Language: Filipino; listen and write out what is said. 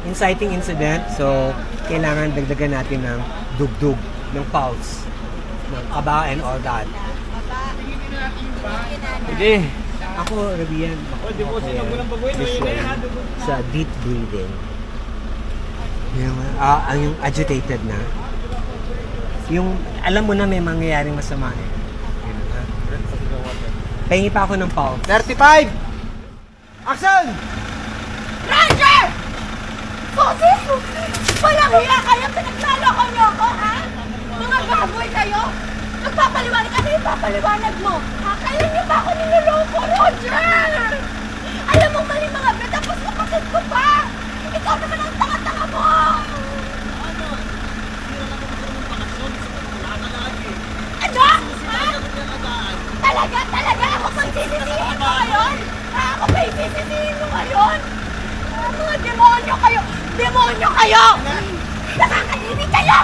inciting incident. So, kailangan dagdagan natin ng dugdug, ng pulse, ng kaba and all that. Sige. Ako, Rabian, usually sa deep breathing. Yung agitated na. Yung, alam mo na may mangyayaring masama eh. Pahingi pa ako ng pulse. 35! Action! Roger! Susi! Walang hiya kayo! Pinagloloko niyo ako, ha? Mga baboy kayo! Nagpapaliwanag! Ano yung papaliwanag mo? Ha? Kailan niyo ba ako niloloko, Roger? Alam mo mali mga bet, tapos kapatid ko pa! Ikaw naman ang tanga-tanga mo! Ano? Ha? Talaga? Ako pagsisisihin mo ngayon? Ha? Ako pagsisisihin mo ngayon? Mga demonyo kayo! Demonyo kayo! Nakakainit kayo!